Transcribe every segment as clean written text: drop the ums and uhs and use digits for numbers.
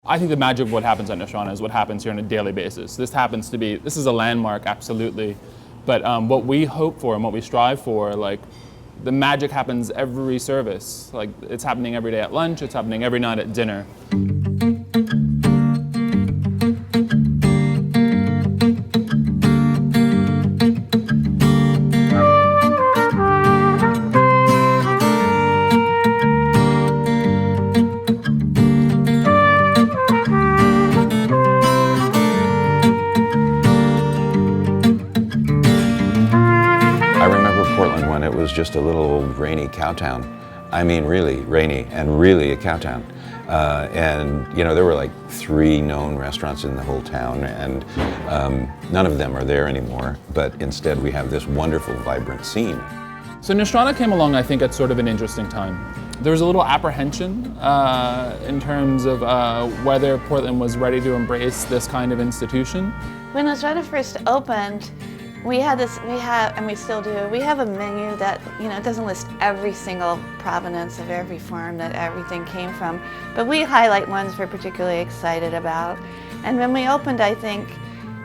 I think the magic of what happens at Nostrana is what happens here on a daily basis. This is a landmark, absolutely. But what we hope for and what we strive for, like, the magic happens every service. Like, it's happening every day at lunch, it's happening every night at dinner. It was just a little old rainy cow town. I mean, really rainy and really a cow town. And you know, there were like 3 known restaurants in the whole town, and none of them are there anymore. But instead, we have this wonderful, vibrant scene. So Nostrana came along, I think, at sort of an interesting time. There was a little apprehension in terms of whether Portland was ready to embrace this kind of institution. When Nostrana first opened, we have, and we still do, we have a menu that, you know, doesn't list every single provenance of every farm that everything came from, but we highlight ones we're particularly excited about. And when we opened, I think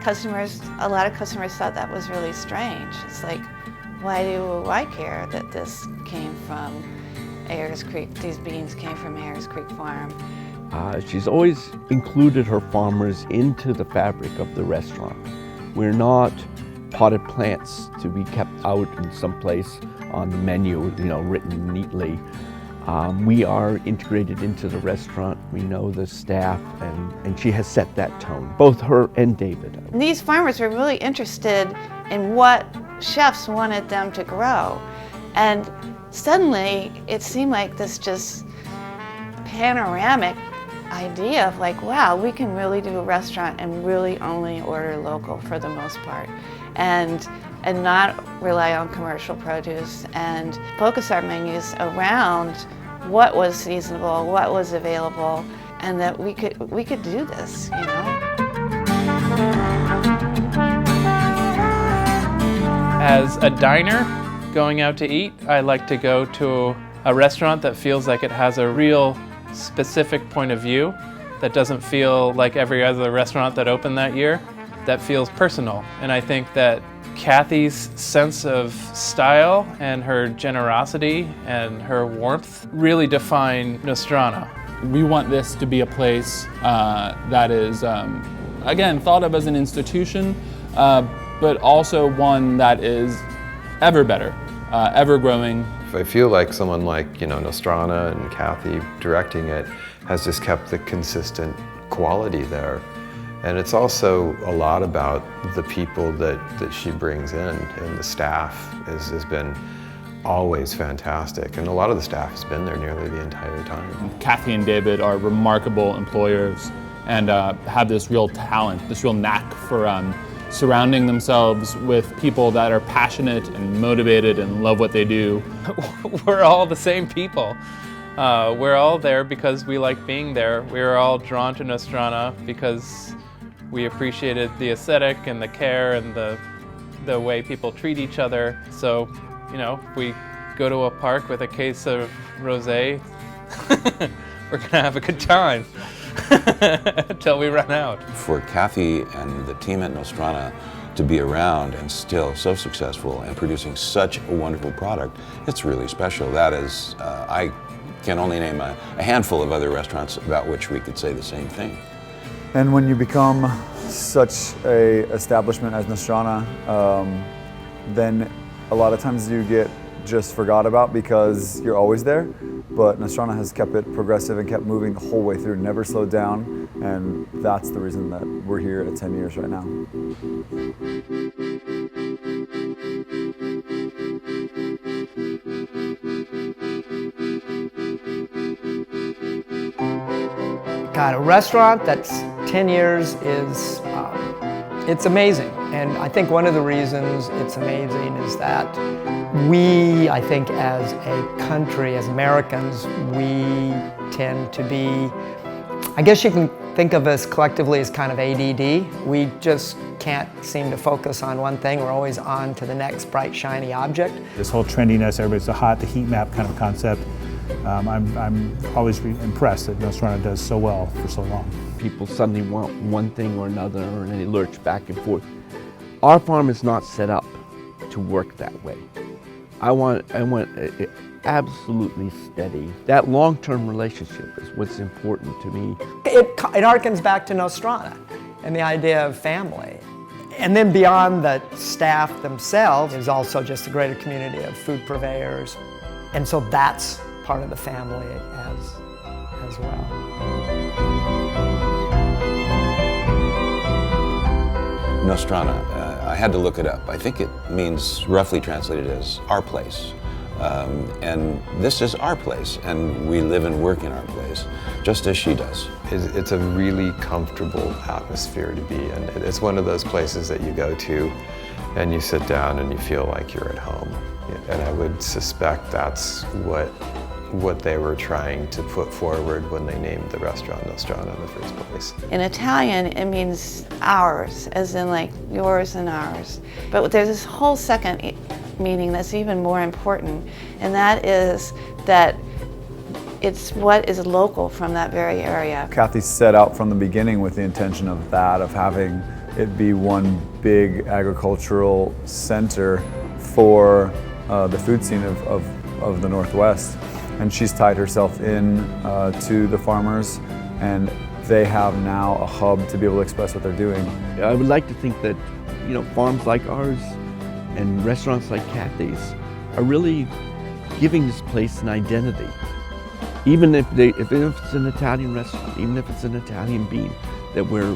a lot of customers thought that was really strange. It's like, why do I care that this came from Ayers Creek, these beans came from Ayers Creek Farm? She's always included her farmers into the fabric of the restaurant. We're not potted plants to be kept out in some place on the menu, you know, written neatly. We are integrated into the restaurant. We know the staff, and she has set that tone, both her and David. These farmers were really interested in what chefs wanted them to grow. And suddenly, it seemed like this just panoramic idea of like, wow, we can really do a restaurant and really only order local for the most part, and not rely on commercial produce, and focus our menus around what was seasonable, what was available, and that we could do this, you know. As a diner going out to eat, I like to go to a restaurant that feels like it has a real specific point of view, that doesn't feel like every other restaurant that opened that year, that feels personal. And I think that Kathy's sense of style and her generosity and her warmth really define Nostrana. We want this to be a place that is, again, thought of as an institution, but also one that is ever better, ever growing. I feel like someone like, you know, Nostrana and Kathy directing it has just kept the consistent quality there. And it's also a lot about the people that she brings in, and the staff has been always fantastic. And a lot of the staff has been there nearly the entire time. Kathy and David are remarkable employers and have this real talent, this real knack for surrounding themselves with people that are passionate and motivated and love what they do. We're all the same people. We're all there because we like being there. We're all drawn to Nostrana because we appreciated the aesthetic and the care and the way people treat each other. So, you know, if we go to a park with a case of rosé, we're gonna have a good time until we run out. For Kathy and the team at Nostrana to be around and still so successful and producing such a wonderful product, it's really special. That is, I can only name a handful of other restaurants about which we could say the same thing. And when you become such a establishment as Nostrana, then a lot of times you get just forgot about because you're always there. But Nostrana has kept it progressive and kept moving the whole way through, never slowed down, and that's the reason that we're here at 10 years right now. God, a restaurant that's 10 years is, it's amazing. And I think one of the reasons it's amazing is that we, I think as a country, as Americans, we tend to be, I guess you can think of us collectively as kind of ADD. We just can't seem to focus on one thing. We're always on to the next bright, shiny object. This whole trendiness, everybody's the hot, the heat map kind of concept. I'm always impressed that Nostrana does so well for so long. People suddenly want one thing or another, and they lurch back and forth. Our farm is not set up to work that way. I want it absolutely steady. That long-term relationship is what's important to me. It harkens back to Nostrana and the idea of family. And then beyond the staff themselves is also just a greater community of food purveyors. And so that's part of the family as well. Nostrana, I had to look it up. I think it means roughly translated as our place. And this is our place, and we live and work in our place, just as she does. It's a really comfortable atmosphere to be in. It's one of those places that you go to and you sit down and you feel like you're at home. And I would suspect that's what they were trying to put forward when they named the restaurant Nostrana in the first place. In Italian, it means ours, as in like yours and ours. But there's this whole second meaning that's even more important, and that is that it's what is local from that very area. Kathy set out from the beginning with the intention of that, of having it be one big agricultural center for the food scene of the Northwest. And she's tied herself in to the farmers, and they have now a hub to be able to express what they're doing. I would like to think that, you know, farms like ours and restaurants like Kathy's are really giving this place an identity. Even if it's an Italian restaurant, even if it's an Italian bean, that we're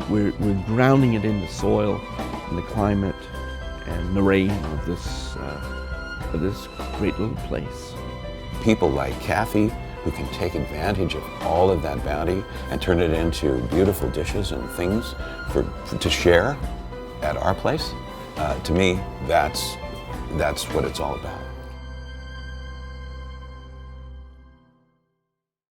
grounding it in the soil and the climate and the rain of this great little place. People like Kathy who can take advantage of all of that bounty and turn it into beautiful dishes and things to share at our place. To me, that's what it's all about.